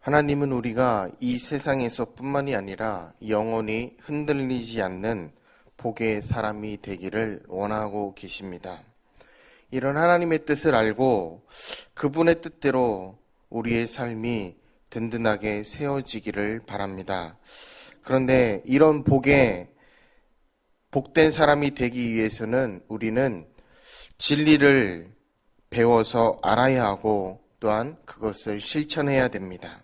하나님은 우리가 이 세상에서 뿐만이 아니라 영원히 흔들리지 않는 복의 사람이 되기를 원하고 계십니다. 이런 하나님의 뜻을 알고 그분의 뜻대로 우리의 삶이 든든하게 세워지기를 바랍니다. 그런데 이런 복된 사람이 되기 위해서는 우리는 진리를 배워서 알아야 하고 또한 그것을 실천해야 됩니다.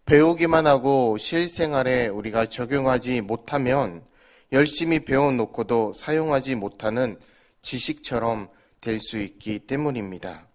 배우기만 하고 실생활에 우리가 적용하지 못하면 열심히 배워놓고도 사용하지 못하는 지식처럼 될 수 있기 때문입니다.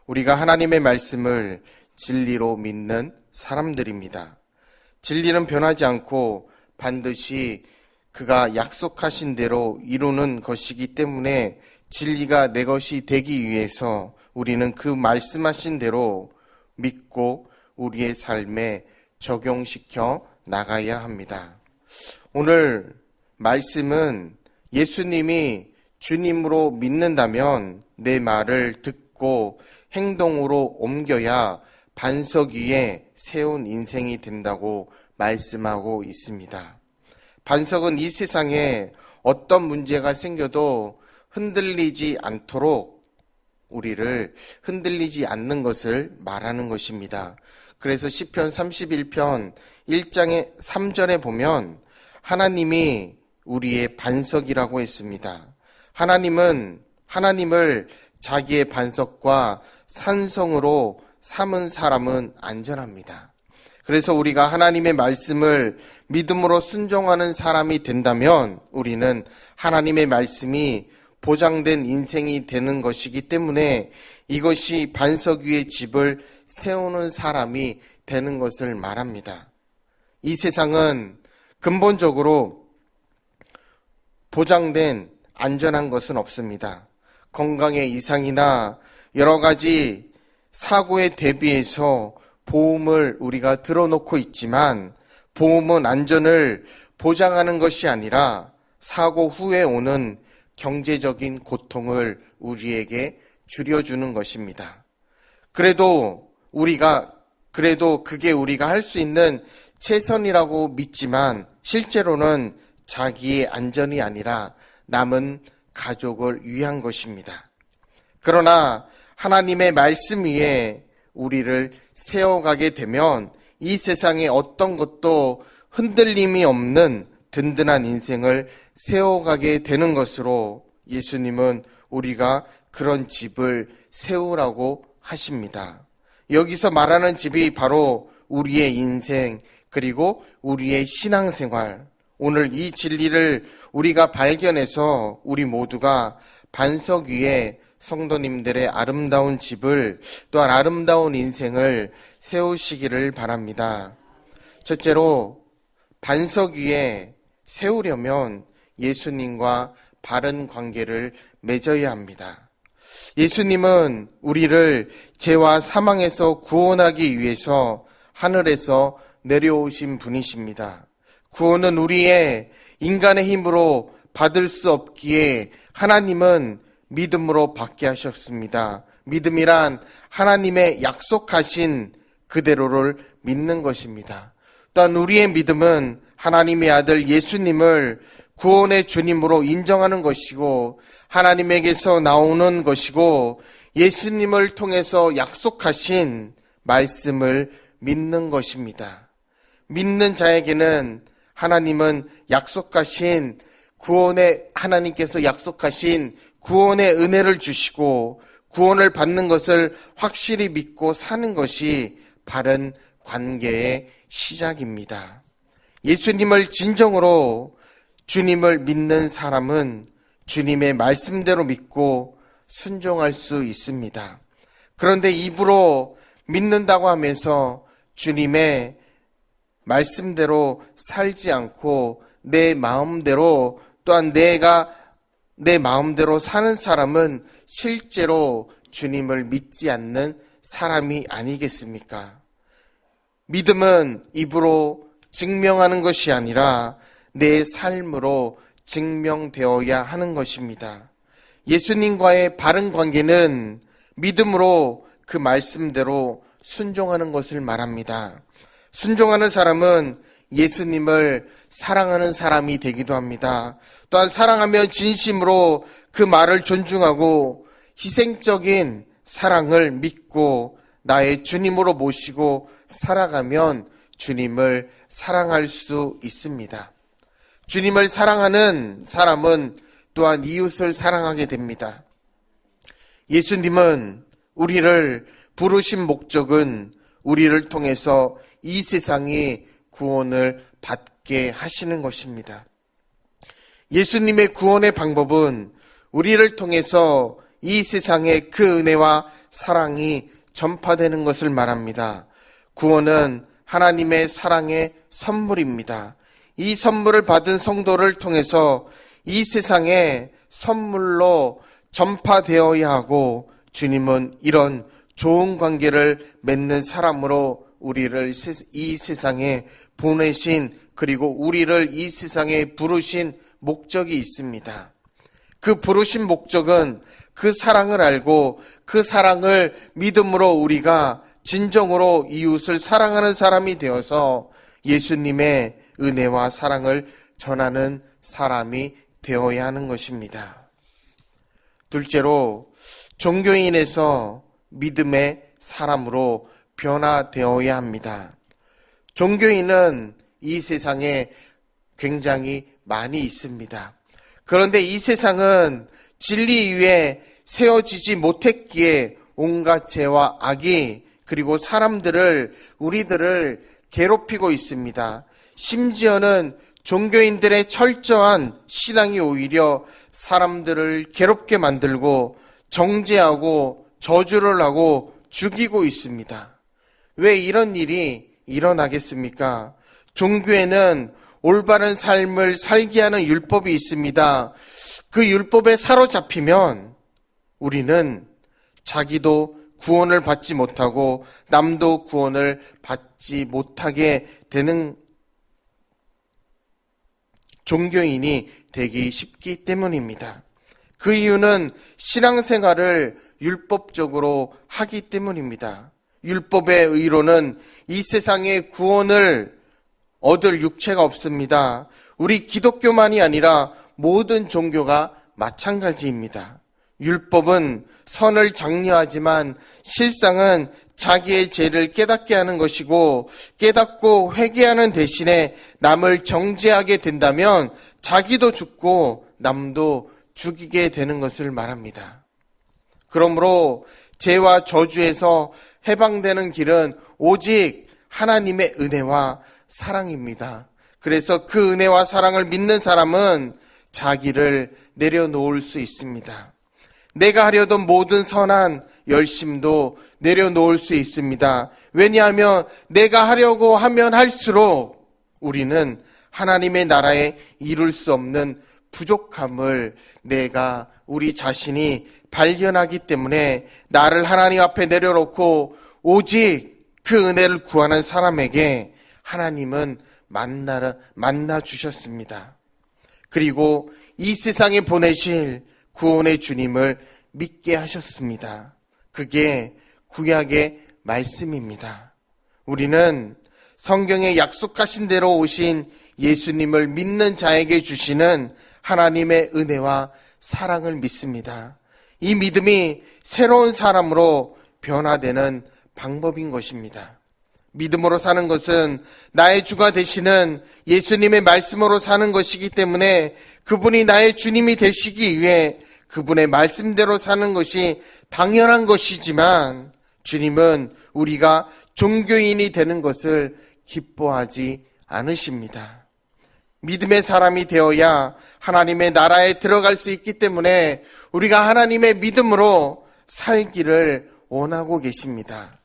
우리가 하나님의 말씀을 진리로 믿는 사람들입니다. 진리는 변하지 않고 반드시 그가 약속하신 대로 이루는 것이기 때문에 진리가 내 것이 되기 위해서 우리는 그 말씀하신 대로 믿고 우리의 삶에 적용시켜 나가야 합니다. 오늘 말씀은 예수님이 주님으로 믿는다면 내 말을 듣고 행동으로 옮겨야 반석 위에 세운 인생이 된다고 말씀하고 있습니다. 반석은 이 세상에 어떤 문제가 생겨도 흔들리지 않도록 우리를 흔들리지 않는 것을 말하는 것입니다. 그래서 시편 31편 1장의 3절에 보면 하나님이 우리의 반석이라고 했습니다. 하나님을 자기의 반석과 산성으로 삼은 사람은 안전합니다. 그래서 우리가 하나님의 말씀을 믿음으로 순종하는 사람이 된다면 우리는 하나님의 말씀이 보장된 인생이 되는 것이기 때문에 이것이 반석 위에 집을 세우는 사람이 되는 것을 말합니다. 이 세상은 근본적으로 보장된 안전한 것은 없습니다. 건강의 이상이나 여러 가지 사고에 대비해서 보험을 우리가 들어놓고 있지만 보험은 안전을 보장하는 것이 아니라 사고 후에 오는 경제적인 고통을 우리에게 줄여주는 것입니다. 그래도 그게 우리가 할 수 있는 최선이라고 믿지만 실제로는 자기의 안전이 아니라 남은 가족을 위한 것입니다. 그러나 하나님의 말씀 위에 우리를 세워가게 되면 이 세상에 어떤 것도 흔들림이 없는 든든한 인생을 세워가게 되는 것으로 예수님은 우리가 그런 집을 세우라고 하십니다. 여기서 말하는 집이 바로 우리의 인생 그리고 우리의 신앙생활, 오늘 이 진리를 우리가 발견해서 우리 모두가 반석 위에 성도님들의 아름다운 집을 또한 아름다운 인생을 세우시기를 바랍니다. 첫째로 반석 위에 세우려면 예수님과 바른 관계를 맺어야 합니다. 예수님은 우리를 죄와 사망에서 구원하기 위해서 하늘에서 내려오신 분이십니다. 구원은 우리의 인간의 힘으로 받을 수 없기에 하나님은 믿음으로 받게 하셨습니다. 믿음이란 하나님의 약속하신 그대로를 믿는 것입니다. 또한 우리의 믿음은 하나님의 아들 예수님을 구원의 주님으로 인정하는 것이고 하나님에게서 나오는 것이고 예수님을 통해서 약속하신 말씀을 믿는 것입니다. 믿는 자에게는 하나님께서 약속하신 구원의 은혜를 주시고 구원을 받는 것을 확실히 믿고 사는 것이 바른 관계의 시작입니다. 예수님을 진정으로 주님을 믿는 사람은 주님의 말씀대로 믿고 순종할 수 있습니다. 그런데 입으로 믿는다고 하면서 주님의 말씀대로 살지 않고 내 마음대로 또한 내가 내 마음대로 사는 사람은 실제로 주님을 믿지 않는 사람이 아니겠습니까? 믿음은 입으로 증명하는 것이 아니라 내 삶으로 증명되어야 하는 것입니다. 예수님과의 바른 관계는 믿음으로 그 말씀대로 순종하는 것을 말합니다. 순종하는 사람은 예수님을 사랑하는 사람이 되기도 합니다. 또한 사랑하면 진심으로 그 말을 존중하고 희생적인 사랑을 믿고 나의 주님으로 모시고 살아가면 주님을 사랑할 수 있습니다. 주님을 사랑하는 사람은 또한 이웃을 사랑하게 됩니다. 예수님은 우리를 부르신 목적은 우리를 통해서 이 세상이 구원을 받게 하시는 것입니다. 예수님의 구원의 방법은 우리를 통해서 이 세상에 그 은혜와 사랑이 전파되는 것을 말합니다. 구원은 하나님의 사랑의 선물입니다. 이 선물을 받은 성도를 통해서 이 세상에 선물로 전파되어야 하고, 주님은 이런 좋은 관계를 맺는 사람으로 우리를 이 세상에 보내신, 그리고 우리를 이 세상에 부르신 목적이 있습니다. 그 부르신 목적은 그 사랑을 알고 그 사랑을 믿음으로 우리가 진정으로 이웃을 사랑하는 사람이 되어서 예수님의 은혜와 사랑을 전하는 사람이 되어야 하는 것입니다. 둘째로, 종교인에서 믿음의 사람으로 변화되어야 합니다. 종교인은 이 세상에 굉장히 많이 있습니다. 그런데 이 세상은 진리 위에 세워지지 못했기에 온갖 죄와 악이, 그리고 우리들을 괴롭히고 있습니다. 심지어는 종교인들의 철저한 신앙이 오히려 사람들을 괴롭게 만들고 정죄하고 저주를 하고 죽이고 있습니다. 왜 이런 일이 일어나겠습니까? 종교에는 올바른 삶을 살게 하는 율법이 있습니다. 그 율법에 사로잡히면 우리는 자기도 구원을 받지 못하고 남도 구원을 받지 못하게 되는 종교인이 되기 쉽기 때문입니다. 그 이유는 신앙생활을 율법적으로 하기 때문입니다. 율법의 의로는 이 세상에 구원을 얻을 육체가 없습니다. 우리 기독교만이 아니라 모든 종교가 마찬가지입니다. 율법은 선을 장려하지만 실상은 자기의 죄를 깨닫게 하는 것이고, 깨닫고 회개하는 대신에 남을 정죄하게 된다면 자기도 죽고 남도 죽이게 되는 것을 말합니다. 그러므로 죄와 저주에서 해방되는 길은 오직 하나님의 은혜와 사랑입니다. 그래서 그 은혜와 사랑을 믿는 사람은 자기를 내려놓을 수 있습니다. 내가 하려던 모든 선한 열심도 내려놓을 수 있습니다. 왜냐하면 내가 하려고 하면 할수록 우리는 하나님의 나라에 이룰 수 없는 부족함을 우리 자신이 발견하기 때문에 나를 하나님 앞에 내려놓고 오직 그 은혜를 구하는 사람에게 하나님은 만나 주셨습니다. 그리고 이 세상에 보내실 구원의 주님을 믿게 하셨습니다. 그게 구약의 말씀입니다. 우리는 성경에 약속하신 대로 오신 예수님을 믿는 자에게 주시는 하나님의 은혜와 사랑을 믿습니다. 이 믿음이 새로운 사람으로 변화되는 방법인 것입니다. 믿음으로 사는 것은 나의 주가 되시는 예수님의 말씀으로 사는 것이기 때문에 그분이 나의 주님이 되시기 위해 그분의 말씀대로 사는 것이 당연한 것이지만, 주님은 우리가 종교인이 되는 것을 기뻐하지 않으십니다. 믿음의 사람이 되어야 하나님의 나라에 들어갈 수 있기 때문에 우리가 하나님의 믿음으로 살기를 원하고 계십니다.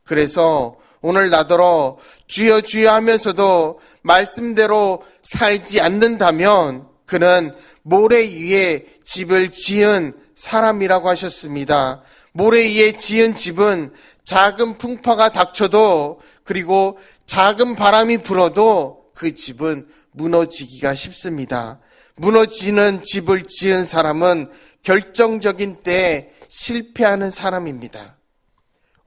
그래서 오늘 나더러 주여 주여 하면서도 말씀대로 살지 않는다면 그는 모래 위에 집을 지은 사람이라고 하셨습니다. 모래 위에 지은 집은 작은 풍파가 닥쳐도, 그리고 작은 바람이 불어도 그 집은 무너지기가 쉽습니다. 무너지는 집을 지은 사람은 결정적인 때에 실패하는 사람입니다.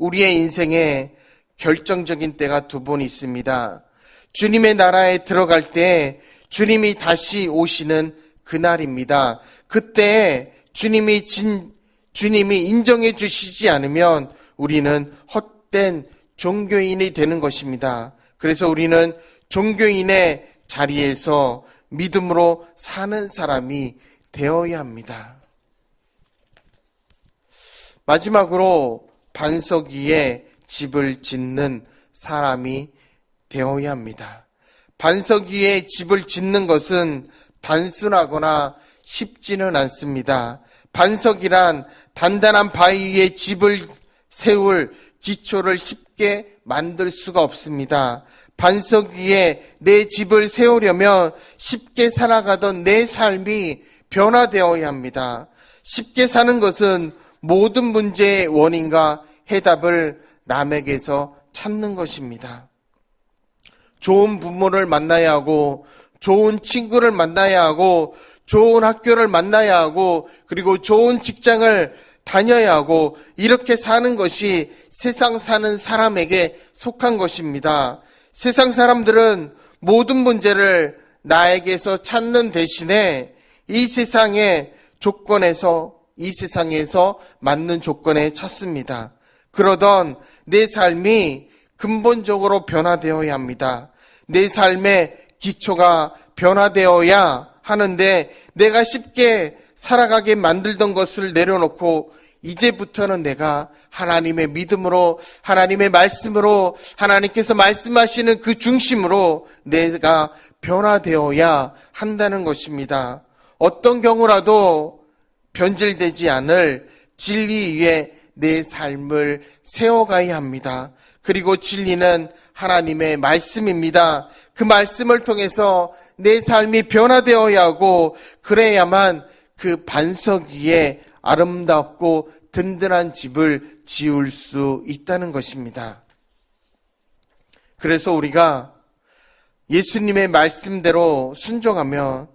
우리의 인생에 결정적인 때가 두 번 있습니다. 주님의 나라에 들어갈 때 주님이 다시 오시는 그날입니다. 그때 주님이 인정해 주시지 않으면 우리는 헛된 종교인이 되는 것입니다. 그래서 우리는 종교인의 자리에서 믿음으로 사는 사람이 되어야 합니다. 마지막으로 반석 위에 집을 짓는 사람이 되어야 합니다. 반석 위에 집을 짓는 것은 단순하거나 쉽지는 않습니다. 반석이란 단단한 바위 위에 집을 세울 기초를 쉽게 만들 수가 없습니다. 반석 위에 내 집을 세우려면 쉽게 살아가던 내 삶이 변화되어야 합니다. 쉽게 사는 것은 모든 문제의 원인과 해답을 남에게서 찾는 것입니다. 좋은 부모를 만나야 하고, 좋은 친구를 만나야 하고, 좋은 학교를 만나야 하고, 그리고 좋은 직장을 다녀야 하고, 이렇게 사는 것이 세상 사는 사람에게 속한 것입니다. 세상 사람들은 모든 문제를 나에게서 찾는 대신에 이 세상의 조건에서, 이 세상에서 맞는 조건에 찾습니다. 그러던 내 삶이 근본적으로 변화되어야 합니다. 내 삶의 기초가 변화되어야 하는데, 내가 쉽게 살아가게 만들던 것을 내려놓고 이제부터는 내가 하나님의 믿음으로, 하나님의 말씀으로, 하나님께서 말씀하시는 그 중심으로 내가 변화되어야 한다는 것입니다. 어떤 경우라도 변질되지 않을 진리 위에 내 삶을 세워가야 합니다. 그리고 진리는 하나님의 말씀입니다. 그 말씀을 통해서 내 삶이 변화되어야 하고, 그래야만 그 반석 위에 아름답고 든든한 집을 지을 수 있다는 것입니다. 그래서 우리가 예수님의 말씀대로 순종하며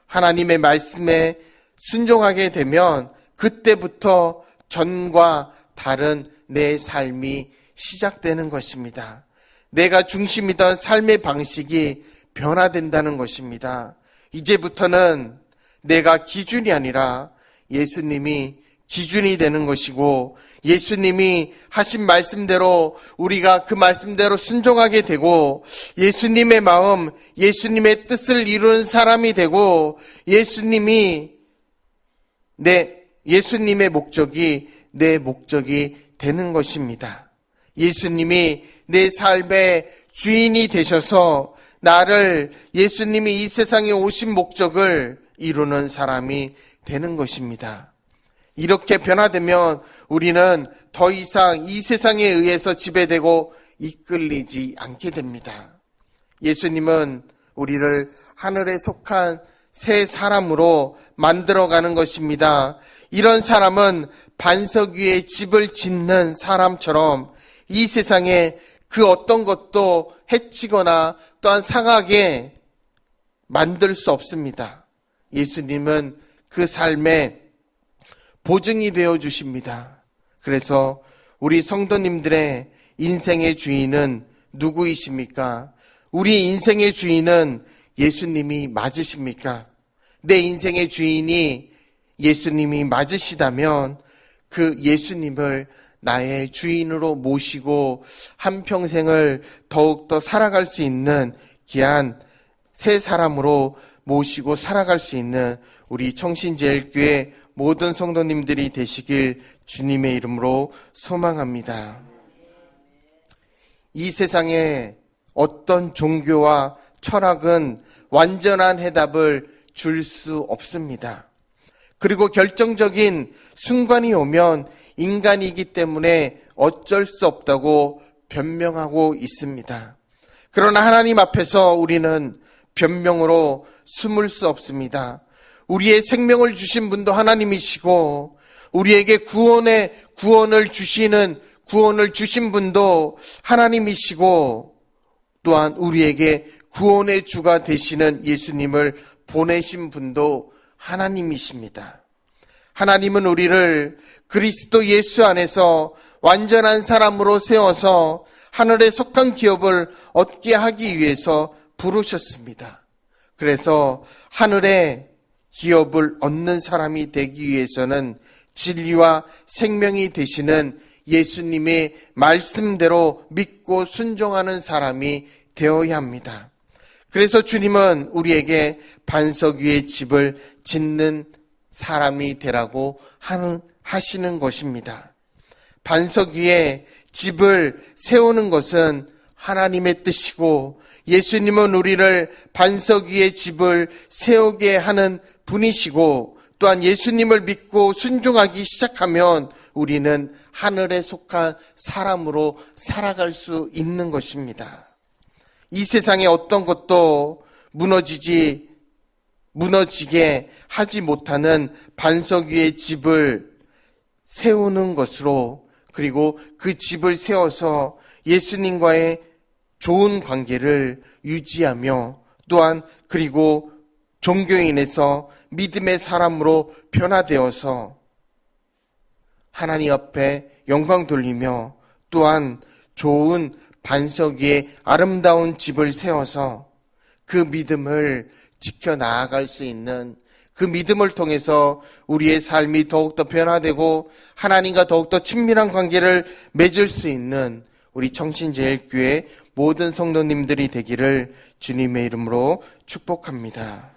하나님의 말씀에 순종하게 되면 그때부터 전과 다른 내 삶이 시작되는 것입니다. 내가 중심이던 삶의 방식이 변화된다는 것입니다. 이제부터는 내가 기준이 아니라 예수님이 기준이 되는 것이고, 예수님이 하신 말씀대로 우리가 그 말씀대로 순종하게 되고, 예수님의 마음, 예수님의 뜻을 이루는 사람이 되고, 예수님의 목적이 내 목적이 되는 것입니다. 예수님이 내 삶의 주인이 되셔서 나를, 예수님이 이 세상에 오신 목적을 이루는 사람이 되는 것입니다. 이렇게 변화되면 우리는 더 이상 이 세상에 의해서 지배되고 이끌리지 않게 됩니다. 예수님은 우리를 하늘에 속한 새 사람으로 만들어가는 것입니다. 이런 사람은 반석 위에 집을 짓는 사람처럼 이 세상에 그 어떤 것도 해치거나 또한 상하게 만들 수 없습니다. 예수님은 그 삶의 보증이 되어 주십니다. 그래서 우리 성도님들의 인생의 주인은 누구이십니까? 우리 인생의 주인은 예수님이 맞으십니까? 내 인생의 주인이 예수님이 맞으시다면 그 예수님을 나의 주인으로 모시고 한평생을 더욱더 살아갈 수 있는 귀한 새 사람으로 모시고 살아갈 수 있는 우리 청신제일교회 모든 성도님들이 되시길 주님의 이름으로 소망합니다. 이 세상에 어떤 종교와 철학은 완전한 해답을 줄 수 없습니다. 그리고 결정적인 순간이 오면 인간이기 때문에 어쩔 수 없다고 변명하고 있습니다. 그러나 하나님 앞에서 우리는 변명으로 숨을 수 없습니다. 우리의 생명을 주신 분도 하나님이시고, 우리에게 구원을 주신 분도 하나님이시고, 또한 우리에게 구원의 주가 되시는 예수님을 보내신 분도 하나님이십니다. 하나님은 우리를 그리스도 예수 안에서 완전한 사람으로 세워서 하늘에 속한 기업을 얻게 하기 위해서 부르셨습니다. 그래서 하늘의 기업을 얻는 사람이 되기 위해서는 진리와 생명이 되시는 예수님의 말씀대로 믿고 순종하는 사람이 되어야 합니다. 그래서 주님은 우리에게 반석 위에 집을 짓는 사람이 되라고 하시는 것입니다. 반석 위에 집을 세우는 것은 하나님의 뜻이고, 예수님은 우리를 반석 위에 집을 세우게 하는 분이시고, 또한 예수님을 믿고 순종하기 시작하면 우리는 하늘에 속한 사람으로 살아갈 수 있는 것입니다. 이 세상에 어떤 것도 무너지게 하지 못하는 반석 위에 집을 세우는 것으로, 그리고 그 집을 세워서 예수님과의 좋은 관계를 유지하며, 또한 그리고 종교인에서 믿음의 사람으로 변화되어서 하나님 앞에 영광 돌리며, 또한 좋은 반석 위에 아름다운 집을 세워서 그 믿음을 지켜나갈 수 있는, 그 믿음을 통해서 우리의 삶이 더욱더 변화되고 하나님과 더욱더 친밀한 관계를 맺을 수 있는 우리 청신제일교회 모든 성도님들이 되기를 주님의 이름으로 축복합니다.